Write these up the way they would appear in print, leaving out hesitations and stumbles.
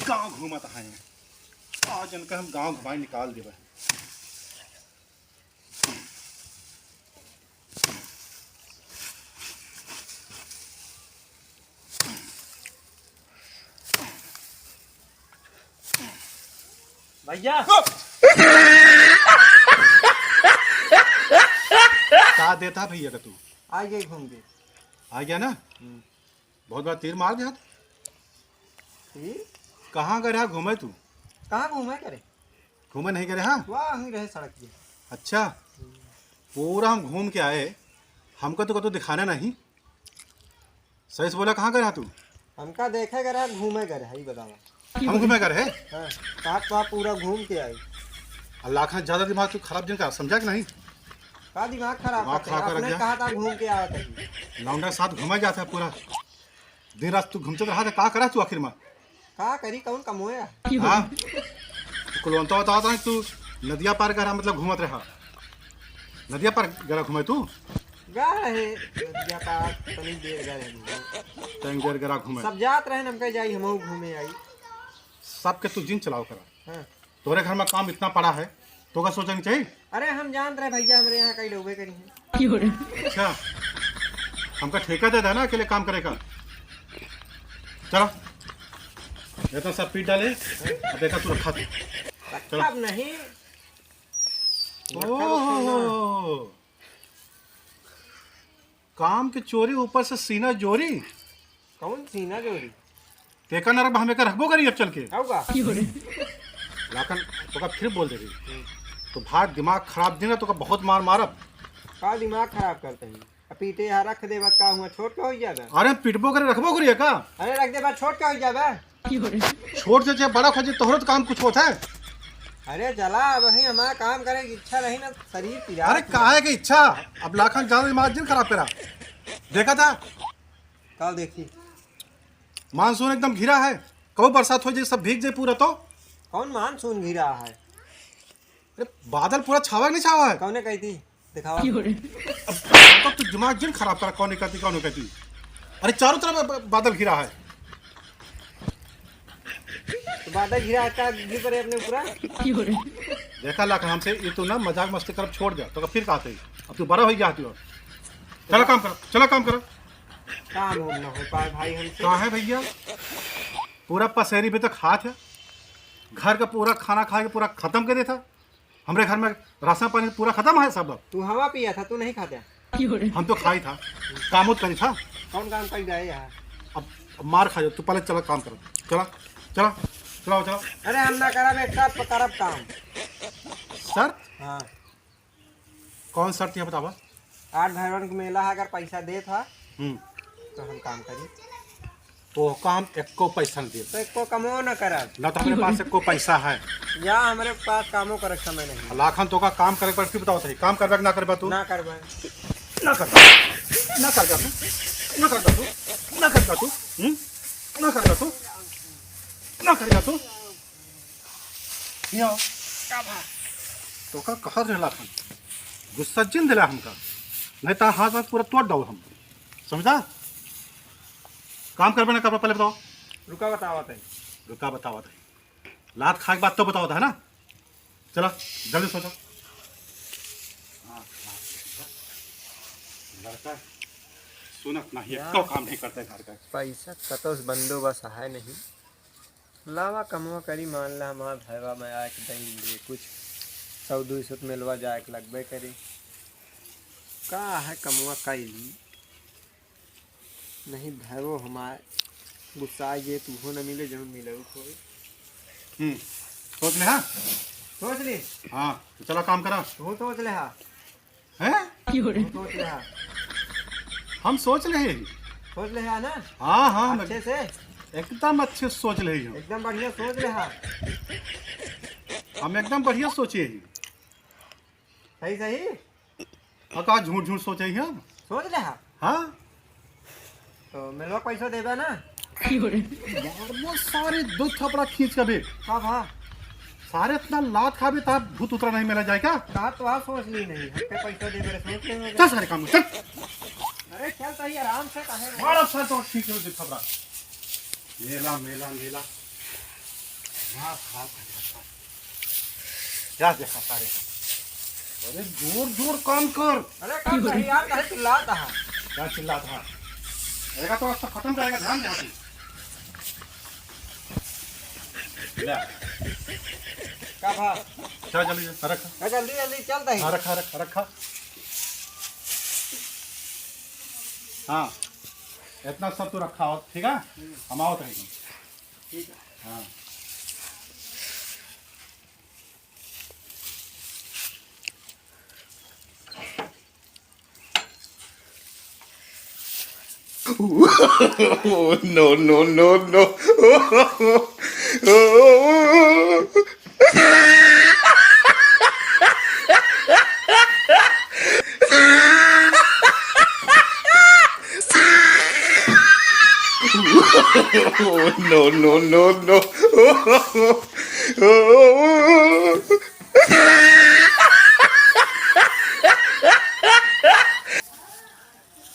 गांव घूमत है आज इनका हम गांव घुमाई निकाल देवे। भैया का देता भैया का तू आ गए घूम के। आ गया ना। बहुत बार तीर मार दिया। कहाँ गए रहा घूमे तू? कहाँ घूमे करे? घूमे नहीं गए? हाँ वहाँ ही रहे सड़क पे। अच्छा पूरा हम घूम के आए, हमको तो दिखाना नहीं। सही से बोला, कहाँ गए रहा तू? हमका देखे करे घूमे करे है बतावा। हम घूमे गए? हाँ तो आप पूरा घूम के आए। अल्लाह का ज्यादा दिमाग तू खराब जिन का समझा कि नहीं? का दिमाग खराब कर आपने कहा था घूम के आया था। लौंडा के साथ घूमा जाता है पूरा दिन रात तू घूमते रहा था। का करा तू आखिर में? का करी कौन कमोया? हाँ कुलवंता बताओ था तू नदिया पार करा, मतलब घूमत रहा। नदिया पार गरा घूमे तू? नदिया पार तनी देर गए तनी देर गरा घूमे। सब जात रहे हमके जाई हमहू घूमे आई। सबके तू जिन चलाओ करा। हाँ। तोरे घर में काम इतना पड़ा है तो का सोचना चाहिए? अरे हम जान रहे भैया हमारे यहाँ कई लोग करी हैं। अच्छा हमका ठेका दे देना अकेले काम करेगा। चलो ये तो सब पीट डाले। अब देखा तू रखा तू। चलो अब नहीं। ओह काम की चोरी ऊपर से सीना जोरी। कौन सीना जोरी? देखा नरक हमें का रखबो करी अब चल के। लाखन तो का फिर बोल दे रही तो भाग दिमाग खराब देना तो का बहुत मार मारब। का दिमाग खराब करते हैं? पीटे यहाँ रख दे का हुआ छोट के हो जाता। अरे पिटबो करे रखबो करिए का? अरे रख दे बाद छोट के हो जाता। छोट से बड़ा खोजे तोहरो तो काम कुछ होता है। अरे चला वही हमारा काम करे की इच्छा नहीं ना शरीर पीड़ा। अरे काहे की इच्छा? अब लाखन ज्यादा दिमाग जिन खराब करा। देखा था कल देखी मानसून एकदम घिरा है। कब बरसात हो जाए सब भीग जाए पूरा तो। कौन मानसून घिरा है? अरे बादल पूरा छावा नहीं छावा है? कौन कहती दिखावा। अब तो दिमाग जिन खराब करा। कौन कहती कौन कहती? अरे चारों तरफ बादल घिरा है। तो बादल घिरा का गिर पड़े अपने पूरा। देखा लाख हमसे ये तो ना मजाक मस्ती कर छोड़ दिया तो फिर कहते अब तू बड़ा हो गया। चलो काम करो, चलो काम करो। काम हो ना हो पाए भाई हमसे। कहाँ है भैया? पूरा पसेरी पे तक हाथ है। घर का पूरा खाना खा के पूरा खत्म कर दिया था। हमारे घर में राशन पानी पूरा खत्म है सब। तू हवा पिया था, तू नहीं खाता? हम तो खाई था, काम करी था। कौन काम कर जाए यहाँ? अब मार खा जाओ। तू पहले चलो काम करो। चलो चलो चलो चलो। अरे हम ना करब एक साथ करब काम। शर्त? हाँ कौन शर्त है बतावा? 8 भैरवन के मेला अगर पैसा दे था तो हम काम करी। तो काम एको पैसा नहीं दिए तो एको कमो न करब ना तो हमारे पास एको पैसा है या हमारे पास कामों कर समय नहीं। लाखन तो का काम करे पर बताओ सही काम करबे ना करबे तू? ना करबे ना करबे ना करबे तू ना करबे तू ना करबे तू ना करबे तू ना करबे तू यो तो का कहा रे लाखन गुस्सा जिन दिला हमका नहीं तो हाथ हाथ पूरा तोड़ दो हम। समझा? काम करबे ना करबे पहले बताओ। रुका बतावत है। रुका बतावत है। लात खा के बात तो बताओ था ना। चलो जल्दी सोचो। लड़का सुनत नहीं तो काम नहीं करते घर का। पैसा कतो बंदोबस्त है नहीं। लावा कमवा करी मान ला हमारा भैया में आए दे कुछ 100-200 मिलवा जाए लगबे करी। का है कमवा कैली नहीं भैरो हमारे गुस्सा ये तू हो न मिले जरूर मिले खोए। सोच ले। हाँ सोच ले। हाँ तो चलो काम करा। तू सोच ले। हाँ हैं सोच ले। हाँ हम सोच ले। सोच ले है ना। हाँ हाँ अच्छे से एकदम अच्छे से सोच ले। एकदम बढ़िया सोच ले। हाँ हम एकदम बढ़िया सोचे ही। सही सही का झूठ झूठ सोचे ही हम। सोच ले। हाँ हाँ तो मिलवा पैसा देबे ना। वो सारे दो थपड़ा खींच के भी हाँ हाँ सारे इतना लात खा भी तब भूत उतरा नहीं मिला जाएगा। कहा तो आप सोच ली नहीं हमके पैसा दे मेरे सोच ले। चल सारे काम चल। अरे चल सही आराम से कहे बड़ा सा तो ठीक है खबरा। मेला मेला मेला हाँ खा क्या देखा सारे। अरे जोर जोर काम कर। अरे काम कर यार, कहे चिल्लाता है। क्या चिल्लाता है? रहेगा तो रास्ता खत्म करेगा, ध्यान दे तू। ले, क्या भा? चल जल्दी रख। जल्दी जल्दी चलता है। हाँ रखा रखा रखा। हाँ इतना सब तो रखा हो, ठीक है। हम आओ तो ठीक है। हाँ Oh, no, no, no, no. Oh, no, no, no, no.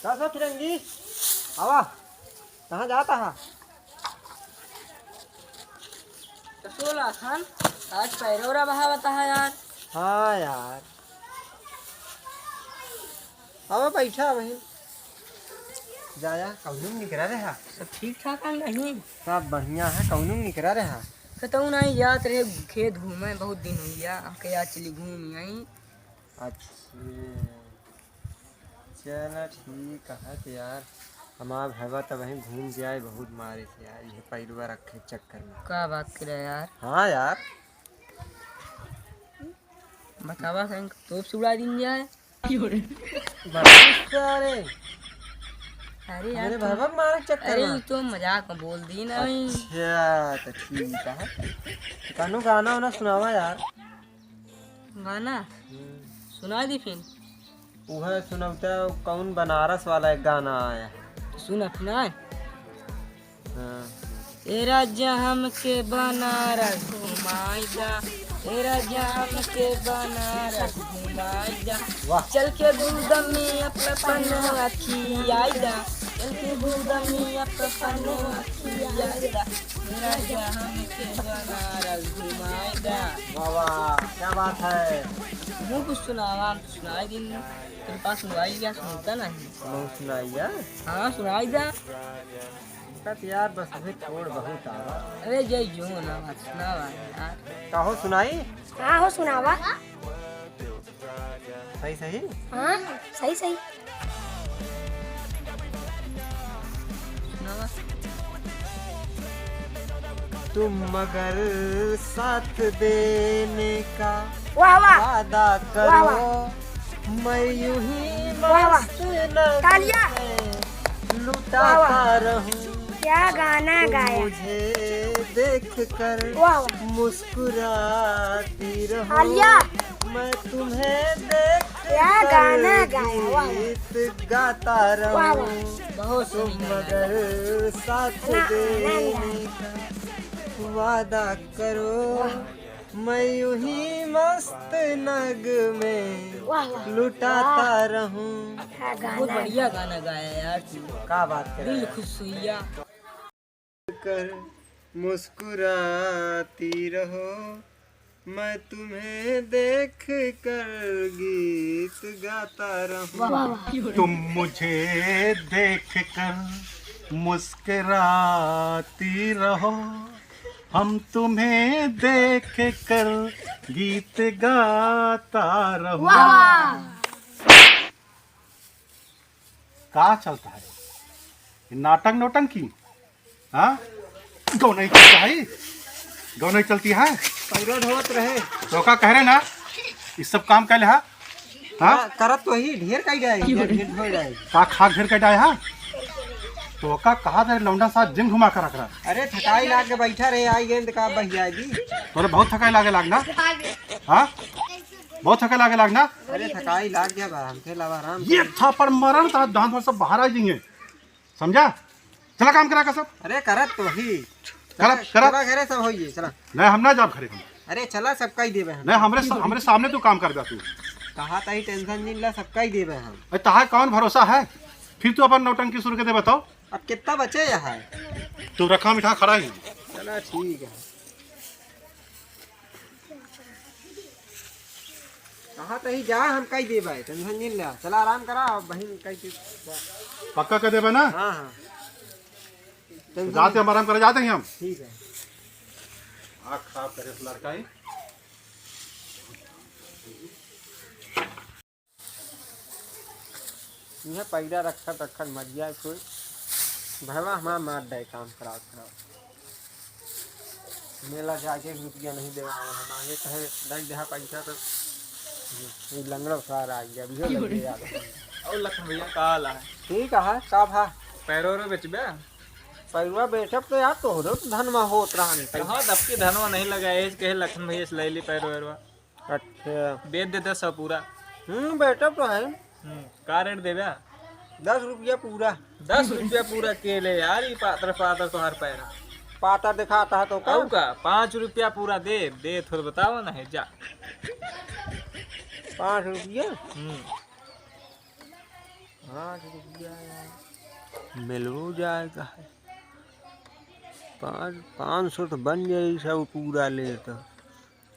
क्या सोच रंगी? आवा, कहाँ जाता है? सोला खान आज पैरोरा बहावता है यार। हाँ यार, आवा बैठा वही। जाया कौनुम निकरा रहा। सब ठीक ठाक है नहीं? सब बढ़िया है, कौनुम निकरा रहा। कहता नहीं जात रहे खेत घूमे, बहुत दिन हो गया हमके याद चली घूम आई। अच्छा चलो ठीक है तो यार, हमारा भैया तो वहीं घूम जाए बहुत मारे से यार, ये पैरवा रखे चक्कर में। क्या बात करे यार? हाँ यार, बतावा कहीं तोप से उड़ा दिन जाए। अरे अरे यार मेरे भैया मारे चक्कर अरे में। तो मजाक में बोल दी नहीं। अच्छा तो ठीक है, कानू गाना वाना सुनावा यार। गाना सुना दी फिर। वह सुनवता कौन बनारस वाला एक गाना आया है। तो सुन अपना। हाँ। तेरा जहम के बनारस घुमाईदा, तेरा जहम के बनारस घुमाईदा, वाह। चल के दूधमी अपन अखियाईदा, चल के दूधमी अपन अखियाईदा, तेरा जहम के बनारस घुमाईदा। वाह वाह, क्या बात है। मुँह कुछ सुनावा, हम सुनाई दिन तेरे पास सुनाई क्या सुनता नहीं। बहुत सुनाइया। हाँ सुनाई दा। कत यार बस अभी छोड़ बहुत आवा। अरे जय जो ना बात सुनावा यार। कहो सुनाई। हाँ हो सुनावा। सही सही। हाँ सही सही। सुनावा। तुम मगर साथ देने का वाह वाह वादा वाह करो, मैं यूं ही वाह वाह। मस्त नगमे तालियां। वाह लुटाता वाह। रहूं, क्या गाना तुम गाया। मुझे देख कर वाह वाह। मुस्कुराती रहो, तालियां। मैं तुम्हें देख क्या कर गाना गाया। वाह वाह। गीत गाता वाह रहूं, वाह। बहुत तुम सही गाना है। मगर साथ ना, देने का वादा करो, मैं यूं ही मस्त नग में वाह वाह। लुटाता रहूं। क्या बहुत गाना। बढ़िया गाना गाया यार तू। क्या बात कर दिल खुश हुआ। कर मुस्कुराती रहो, मैं तुम्हें देख कर गीत गाता रहूं। वाह वाह। तुम मुझे देख कर मुस्कुराती रहो, हम तुम्हें देख कर गीत गाता रहो। वाह वाह। कहाँ चलता है ये नाटक नौटंकी? हाँ गौ नहीं चलता है, गौ नहीं चलती है। पैरों ढोत रहे। तो का कह रहे ना ये सब काम कर ले। हाँ हाँ करत तो ही ढेर कई जाएगी, ढेर हो जाएगी। का खा घेर के डाय। हाँ तो का कहा था लौंडा साथ जिम घुमा कर रख रहा। अरे थकाई लाग के बैठा रहे, आई गए तो कहा बही आएगी। तोरे बहुत थकाई लागे लागना। हाँ बहुत थकाई लागे लागना। अरे थकाई लाग गया बा, हमके लावा आराम। ये था पर मरण था दांत में सब बाहर आ जाएंगे, समझा? चला काम करा का सब। अरे करत तो ही। करत चला करत घरे सब होइए, चला। नहीं हम ना जाब खरे हम। अरे चला सबका ही देवे हम। नहीं हमरे सामने तू काम कर जा तू। कहा तही टेंशन नहीं ला, सबका ही देवे हम। अरे तहां कौन भरोसा है? फिर तू अपन नौटंकी शुरू कर दे बताओ। अब कितना बचे यहाँ? तू रखा मिठा खड़ा ही। चला ठीक है। कहाँ तही जा हम कही दे भाई टेंशन नहीं ले चला आराम करा बहन कही पक्का कर देबे ना? हाँ हाँ जाते हम आराम करे जाते हैं हम। ठीक है। आँख खराब करे इस लड़का ही। यह पैदा रखत रखत मर जाए कोई भैया हमारा मार दे काम खराब खराब मेला जाके रुपया नहीं दे हम आगे कहे नहीं दे पैसा तो ये लंगड़ा सारा आ गया अभी लग गया और लखन भैया का हाल है? ठीक है साहब हाँ पैरो रो बेचबे? पैरवा बेचब तो यार तो धन में होत रहा हाँ दब के धनवा नहीं लगा एज कहे लखन भैया से ले ली पैरो वेरवा अच्छा बेच देते सब पूरा। बेचब तो है का रेट देबे? 10 रुपया पूरा 10 रुपया पूरा के ले यार ये पातर पातर तो हर पैरा पाता दिखाता है तो कहू का 5 रुपया पूरा दे थोड़ा बताओ ना है जा 5 रुपया हम्म 5 रुपया यार मिलो जाएगा है 500 तो बन जाए सब पूरा ले तो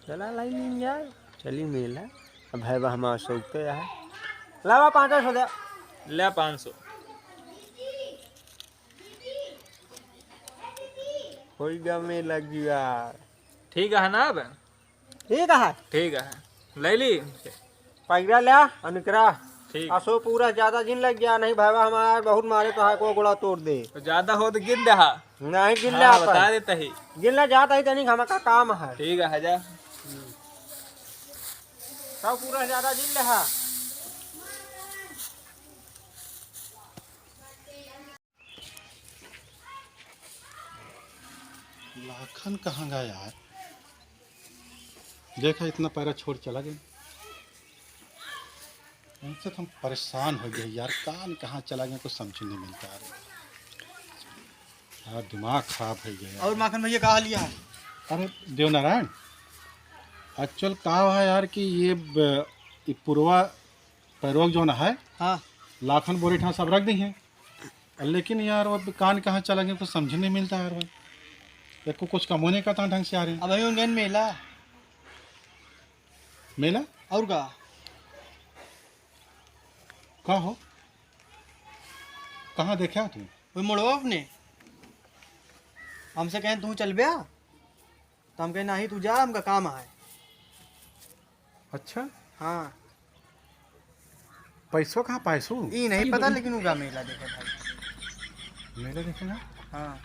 चला लाई नहीं यार चली मेला अब है वह हमारा सोचते है लावा 500 दे ले 500 कोई गमे लगी यार ठीक है ना? अब ठीक है ठीक है ले ली पैरा लिया अनुकरा ठीक असो पूरा ज्यादा दिन लग गया नहीं भाई हमारा बहुत मारे तो है को गोला तोड़ दे तो ज्यादा हो तो गिन दे नहीं गिन लिया बता देता ही गिन लिया जाता ही तनिक हमारा काम है ठीक है जा सब पूरा ज्यादा गिन लिया लाखन कहाँ गया यार? देखा इतना पैरा छोड़ चला गया। उनसे तो हम परेशान हो गए यार, कान कहाँ चला गया कुछ समझ नहीं मिलता यार। यार दिमाग खराब हो गया यार। और माखन भैया कहा लिया? अरे देवनारायण एक्चुअल कहा है यार कि ये पूर्वा पैरोग जो ना है हाँ लाखन बोरे ठा सब रख दी हैं, लेकिन यार वो कान कहाँ चला गया कुछ समझ नहीं मिलता यार। भाई एक को कुछ कमोने का था ढंग से आ रहे हैं। अब भाई उनका मेला मेला और का हो कहाँ देखा तू? वही मोड़वा अपने हमसे कहें तू चल बया तो हम कहें नहीं तू जा हमका काम है। अच्छा हाँ पैसों कहाँ पैसों ये नहीं पता लेकिन उनका मेला देखा भाई। मेला देखेगा। हाँ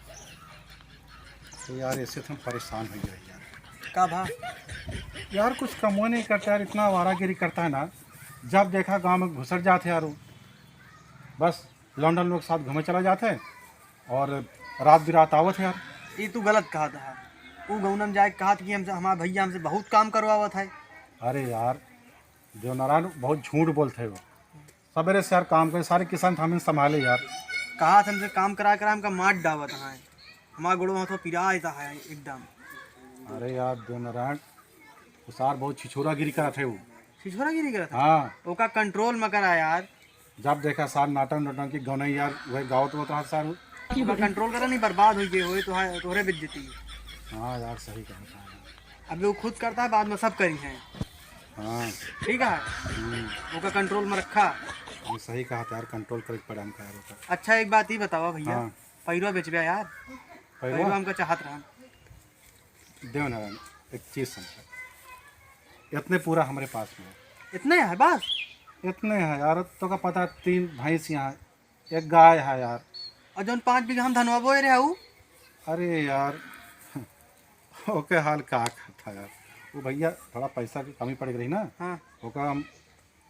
तो यार ऐसे तो हम परेशान हो गए यार। का भा यार कुछ कमो नहीं करता यार, इतना आवारागिरी करता है ना। जब देखा गांव में घुसर जाते यार, बस लंदन लोग साथ घूमे चला जाते हैं और रात बिरात आवत है यार। ये तू गलत कहा था। वो गौनम जाए कहा कि हमसे हमारा भैया हमसे बहुत काम करवावत है। अरे यार देवनारायण बहुत झूठ बोलते हैं वो। सवेरे से यार काम करे, सारे किसान हमें संभाले यार। कहा था हमसे काम करा करा हमका मार डावत है, हमारा गोड़ो हाथों पिरा देता है एकदम। अरे यार देवनारायण सार बहुत छिछोरागिरी करा थे वो। छिछोरागिरी करा था हाँ ओका कंट्रोल में करा यार। जब देखा सार नाटक नटन की गौन यार वही गाँव तो होता सार। ओका कंट्रोल करा नहीं बर्बाद हो गए हो तो है तोहरे बिक देती है। हाँ यार सही कहा था। अभी वो खुद करता है बाद में सब करी हैं। हाँ ठीक है ओका कंट्रोल में रखा। ये सही कहा था यार, कंट्रोल करे पड़ा हमका यार होता। अच्छा एक बात ही बतावा भैया हाँ। पैरवा बेचबे यार। पैरवा पैरवा हमका चाहत रहा। देवनारायण एक चीज़ समझा, इतने पूरा हमारे पास में है। इतने है बस? इतने हैं यार, तो का पता है 3 भैंस यहाँ एक गाय है यार। और जौन 5 बीघा हम धनवा बोए रहे हूँ। अरे यार ओके हाल का था यार। वो भैया थोड़ा पैसा की कमी पड़ गई ना, हाँ ओका हम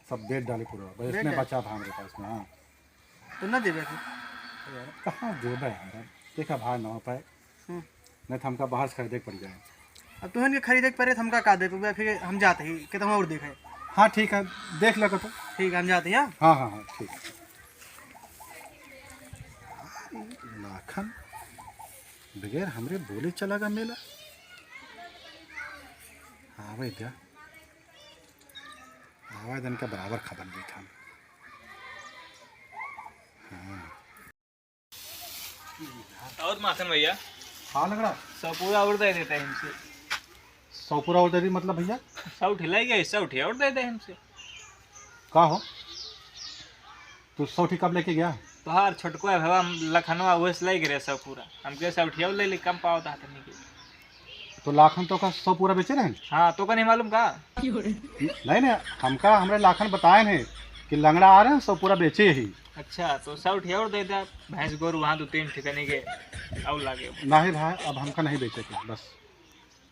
सब बेच डाले पूरा, बस बेच इतने डाले? बचा था हमारे पास में। हाँ तो न देवे फिर। यार कहाँ देवे यार, देखा भाई ना हो पाए, नहीं तो हमका बाहर से खरीदे पड़ जाए। अब तुहन के खरीदे के परे तो हमका का दे पे फिर हम जाते ही कि तुम और देखे। हाँ ठीक है देख लगा तो। ठीक है हम जाते हैं। हाँ हाँ हाँ ठीक है। लाखन बगैर हमरे बोले चला गा मेला। हाँ भाई क्या आवाज इनका बराबर खबर दी था। और माखन भैया हाँ लग रहा सब पूरा उड़ दे देता है इनसे। 100 पूरा और दे दी मतलब भैया? सौ ठिलाई गई, सौ ठिया और दे दे हमसे। का हो तू 100 ठी कब लेके गया? तोहार छोटको है भवा लखनवा वही से ले गिरे सब पूरा, हमके सब ठिया ले ली, कम पाओ था नहीं के। तो लाखन तो का 100 पूरा बेचे रहे? हाँ तो का नहीं मालूम का? नहीं नहीं, हमका हमरे लाखन बताए हैं कि लंगड़ा आ रहे हैं 100 पूरा बेचे ही। अच्छा तो सौ ठिया और दे दे। भैंस गोरू वहाँ 2-3 ठिकाने के और लागे। नहीं भाई, अब हमका नहीं बेचे के, बस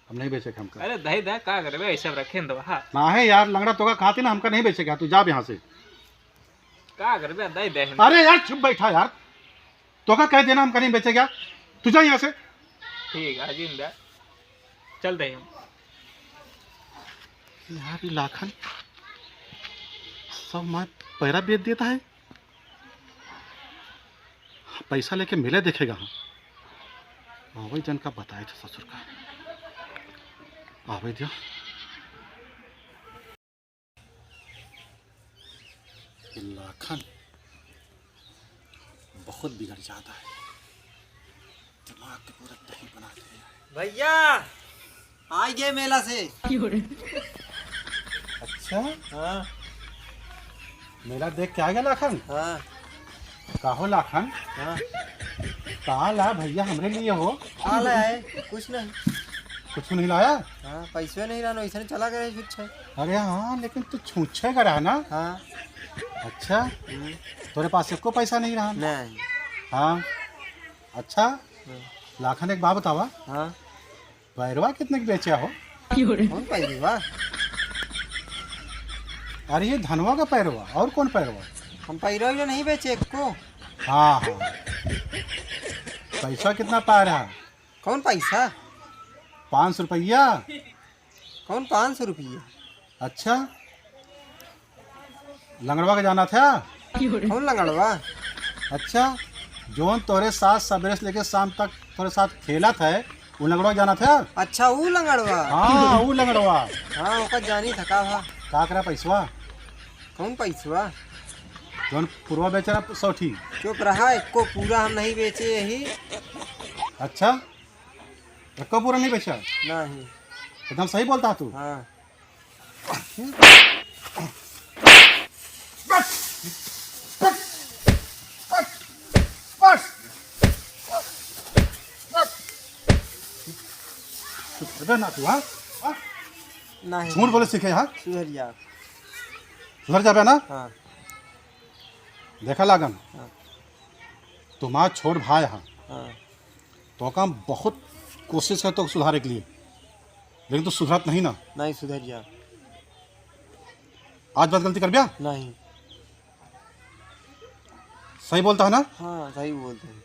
हम नहीं बेचे के हमका। अरे दही दे का करे ऐसा रखे न दो। हाँ ना है यार, लंगड़ा तो का खाते ना, हमका नहीं बेचेगा, तू जा यहाँ से। का करे दही दे। अरे यार चुप बैठा यार, तो का कह देना हमका नहीं बेचेगा, तू जा यहाँ से। ठीक है जिंदा चल दे। यार ये लाखन सब मैं पैरा बेच देता है, पैसा लेके मिले देखेगा। हाँ वही जन का बताए थे ससुर का। आवे दिया लाखन बहुत बिगड़ जाता है, दिमाग के पूरा दही बना दिया। भैया आ गए मेला से। अच्छा हाँ मेला देख के आ गया लाखन? हाँ काहो लाखन, हाँ कहाँ ला भैया हमरे लिए हो? आ है कुछ नहीं। कुछ नहीं लाया? हाँ पैसे नहीं रहना, ऐसे चला गया कुछ है। अरे हाँ लेकिन तू छूछे का रहा ना। हाँ अच्छा तेरे पास एको पैसा नहीं रहा? नहीं। हाँ अच्छा लाखन एक बात बतावा, हाँ पैरवा कितने की बेचा हो? कौन पैरवा? अरे ये धनवा का पैरवा, और कौन पैरवा? हम पैरवा नहीं बेचे एक को। हाँ हाँ पैसा कितना पा रहा? कौन पैसा? 500 रुपया। कौन 500 रुपये? अच्छा लंगड़वा का जाना था? कौन लंगड़वा? अच्छा जोन तोरे साथ सवेरे से लेके शाम तक तोरे साथ खेला था, वो लंगड़वा जाना था? अच्छा वो लंगड़वा। हाँ वो लंगड़वा। हाँ ओका जानी थका भा। का करा पैसवा? कौन पैसवा? जोन पूर्वा बेचारा 100 ठी। चुप रहा, एक को पूरा हम नहीं बेचे यही। अच्छा एको पूरा नहीं बेचा? नहीं। एकदम सही बोलता तू। हाँ ना तू हाँ नहीं। झूठ बोले सीखे हाँ? सुधरिया। सुधर जाबे ना? हाँ देखा लागन हाँ। तुम्हारा छोट भाई हाँ, हाँ तो काम बहुत कोशिश कर तो सुधारे के लिए, लेकिन तू सुधरत नहीं ना। नहीं सुधरिया। आज बात गलती कर बिया? नहीं। सही बोलता है ना? हाँ सही बोलते हैं।